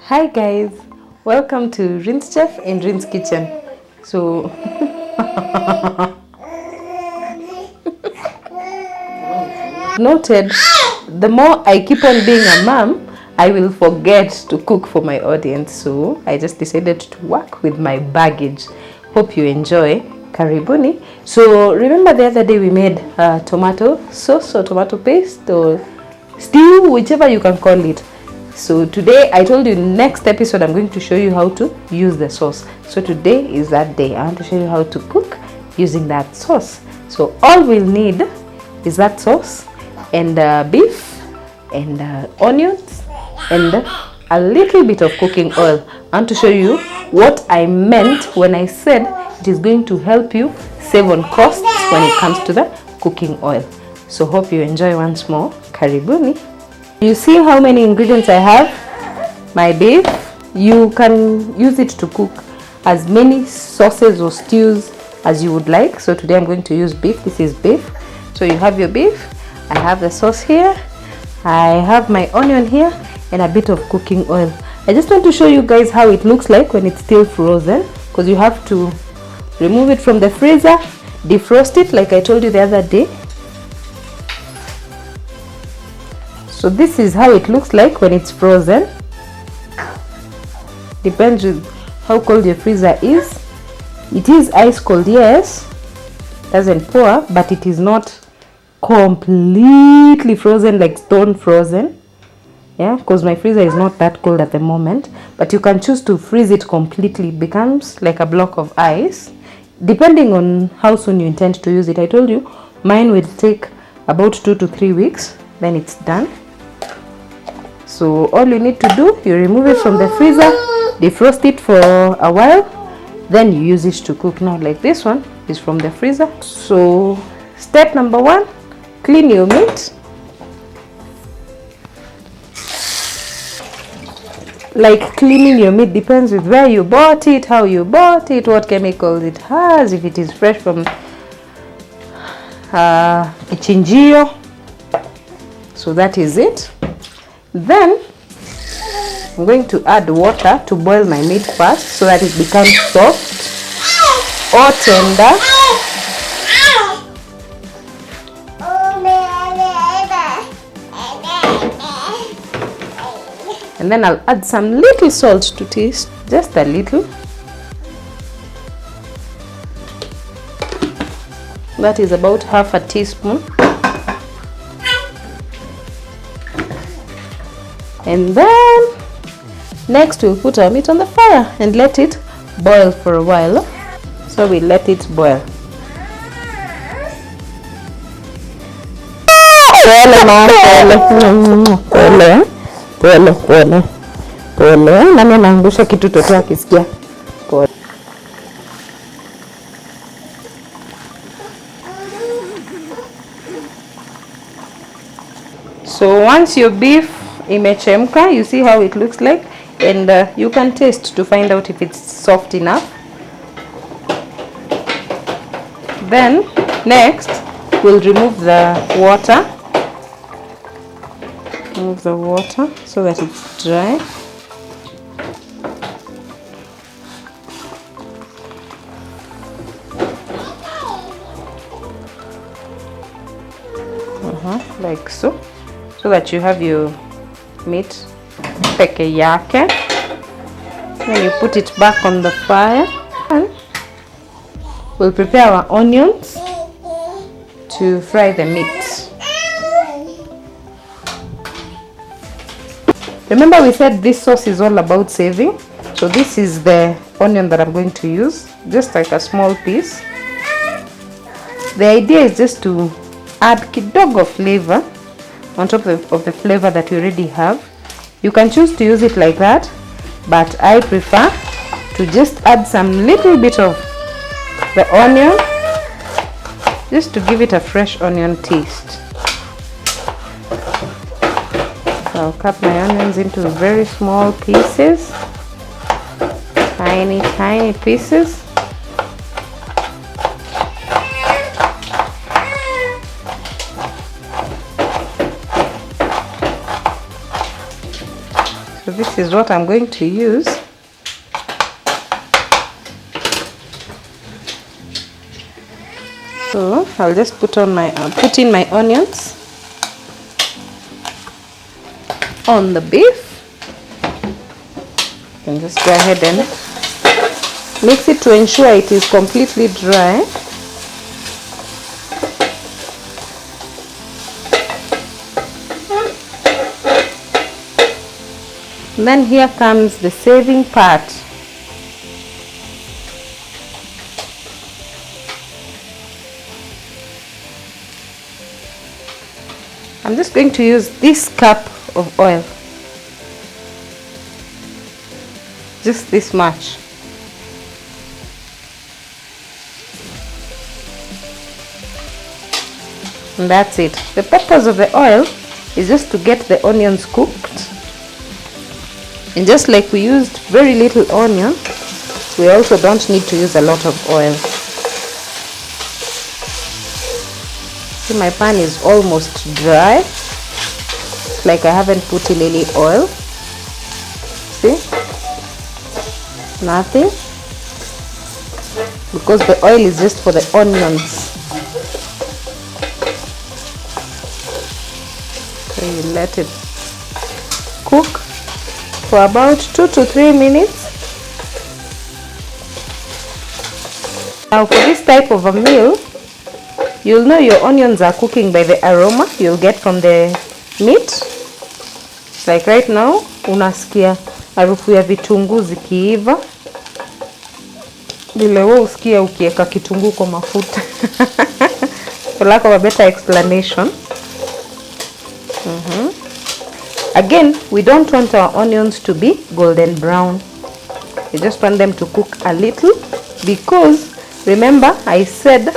Hi guys, welcome to Rinschef and Rin's kitchen. So noted, the more I keep on being a mom, I will forget to cook for my audience. So I just decided to work with my baggage. Hope you enjoy. Karibuni. So remember the other day we made tomato sauce or tomato paste or stew, whichever you can call it. So today I told you next episode I'm going to show you how to use the sauce. So today is that day. I want to show you how to cook using that sauce. So all we'll need is that sauce and beef and onions and a little bit of cooking oil. I want to show you what I meant when I said it is going to help you save on costs when it comes to the cooking oil. So hope you enjoy once more. Karibuni. You see how many ingredients I have? My beef. You can use it to cook as many sauces or stews as you would like. So today I'm going to use beef. This is beef. So you have your beef. I have the sauce here. I have my onion here and a bit of cooking oil. I just want to show you guys how it looks like when it's still frozen, because you have to remove it from the freezer, defrost it like I told you the other day. So this is how it looks like when it's frozen. Depends on how cold your freezer is. It is ice cold, yes. Doesn't pour, but it is not completely frozen, like stone frozen. Yeah, because my freezer is not that cold at the moment. But you can choose to freeze it completely. It becomes like a block of ice, depending on how soon you intend to use it. I told you mine will take about 2 to 3 weeks, then it's done. So all you need to do, you remove it from the freezer, defrost it for a while, then you use it to cook. Now like this one is from the freezer. So step number 1, clean your meat. Like cleaning your meat depends with where you bought it, how you bought it, what chemicals it has, if it is fresh from kichinjio. So that is it. Then I'm going to add water to boil my meat first so that it becomes soft or tender. And then I'll add some little salt to taste, just a little. That is about half a teaspoon. And then next we'll put our meat on the fire and let it boil for a while. So we let it boil. Nani anaangusha kitu toto akisikia. So once your beef imechemka, you see how it looks like, and you can taste to find out if it's soft enough. Then next we'll remove the water. Remove the water so that it's dry. Like so that you have your meat peke yake. Then you put it back on the fire and we'll prepare our onions to fry the meat. Remember we said this sauce is all about saving, so this is the onion that I'm going to use, just like a small piece. The idea is just to add kidogo flavor on top of the flavor that you already have. You can choose to use it like that, but I prefer to just add some little bit of the onion just to give it a fresh onion taste. So I'll cut my onions into very small pieces, tiny pieces. So this is what I'm going to use. So I'll just put in my onions on the beef. And just go ahead and mix it to ensure it is completely dry. And then here comes the saving part. I'm just going to use this cup of oil. Just this much. And that's it. The purpose of the oil is just to get the onions cooked. And just like we used very little onion, we also don't need to use a lot of oil. See, my pan is almost dry. It's like I haven't put in any oil. See? Nothing. Because the oil is just for the onions. So you let it cook for about 2 to 3 minutes. Now for this type of a meal, you'll know your onions are cooking by the aroma you'll get from the meat. Like right now, unasikia harufu ya vitunguu zikiiva. Vile wewe usikia ukiweka kitunguu kwa mafuta. For lack of a better explanation. Again, we don't want our onions to be golden brown. We just want them to cook a little, because remember I said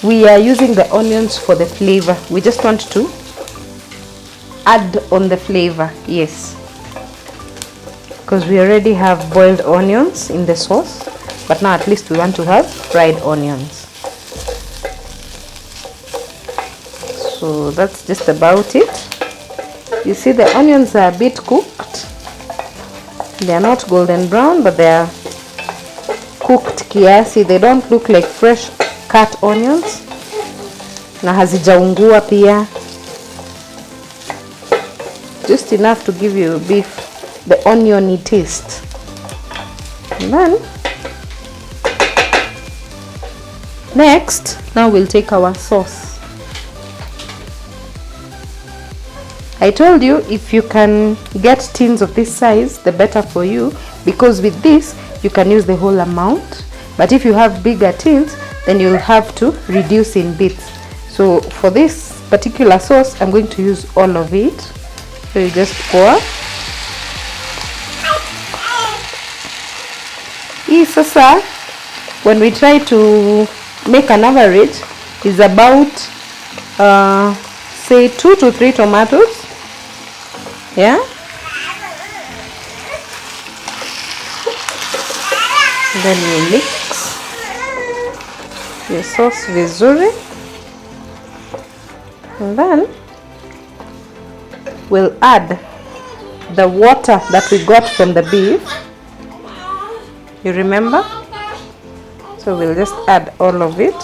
we are using the onions for the flavor. We just want to add on the flavor. Yes, because we already have boiled onions in the sauce, but now at least we want to have fried onions. So that's just about it. You see the onions are a bit cooked. They are not golden brown, but they are cooked kiasi. They don't look like fresh cut onions. Na hazijaungua pia. Just enough to give you beef the oniony taste. And then next, now we'll take our sauce. I told you if you can get tins of this size, the better for you, because with this you can use the whole amount. But if you have bigger tins, then you'll have to reduce in bits. So for this particular sauce, I'm going to use all of it. So you just pour. Hii sasa, when we try to make an average, is about say 2 to 3 tomatoes. Yeah. Then you mix your sauce vizuri. And then we'll add the water that we got from the beef. You remember? So we'll just add all of it.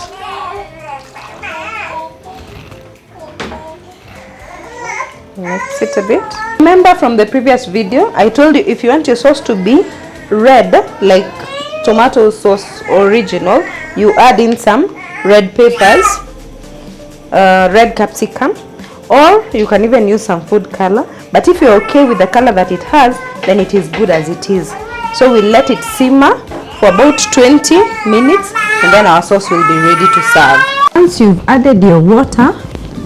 Mix it a bit. Remember from the previous video, I told you if you want your sauce to be red, like tomato sauce original, you add in some red peppers, red capsicum, or you can even use some food color. But if you're okay with the color that it has, then it is good as it is. So we'll let it simmer for about 20 minutes, and then our sauce will be ready to serve. Once you've added your water,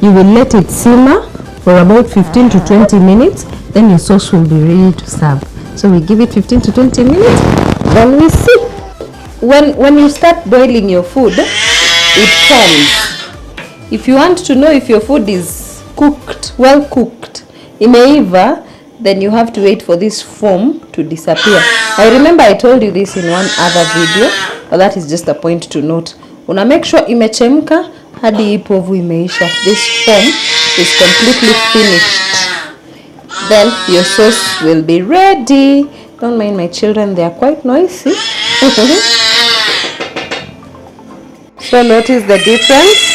you will let it simmer for about 15 to 20 minutes, then your sauce will be ready to serve. So we give it 15 to 20 minutes, then we see. When you start boiling your food, it forms. If you want to know if your food is cooked, well cooked, imeiva, then you have to wait for this foam to disappear. I remember I told you this in one other video, but that is just a point to note. Una make sure imechemka hadi ipovu imeisha. This foam is completely finished. then your sauce will be ready. Don't mind my children, they are quite noisy. So notice the difference.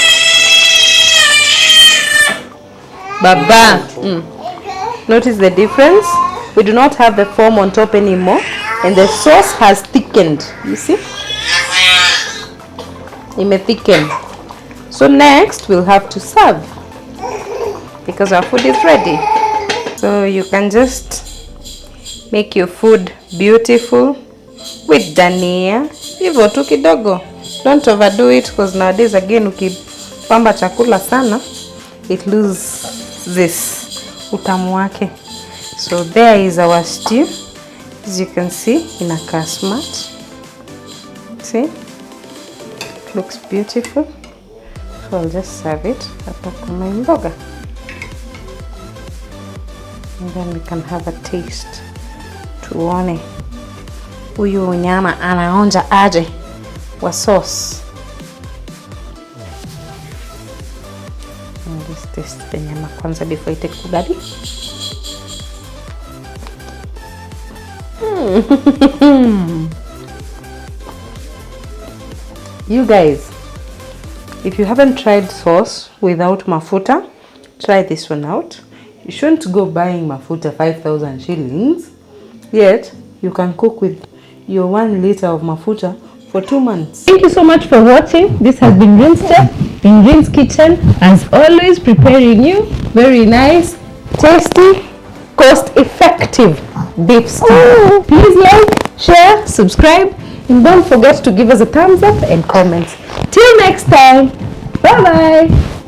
Baba. Notice the difference. We do not have the foam on top anymore, and the sauce has thickened. You see? It may thicken. So next we'll have to serve because our food is ready. So you can just make your food beautiful with dania. Hivyo tu kidogo. Don't overdo it because nowadays again ukipamba chakula sana it loses this utamu wake. So there is our stew. As you can see, inakaa smart. See? It looks beautiful. So I'll just serve it hapa kwa my mboga. And then we can have a taste. Tuone huyu nyama anaonja aje wa sauce. And just taste the nyama kwanza before I take ugali. You guys, if you haven't tried sauce without mafuta, try this one out. You shouldn't go buying mafuta 5,000 shillings, yet you can cook with your 1 liter of mafuta for 2 months. Thank you so much for watching. This has been Rinschef in Rin's Kitchen, as always preparing you very nice, tasty, cost-effective beef stew. Please like, share, subscribe, and don't forget to give us a thumbs up and comments. Till next time, bye bye.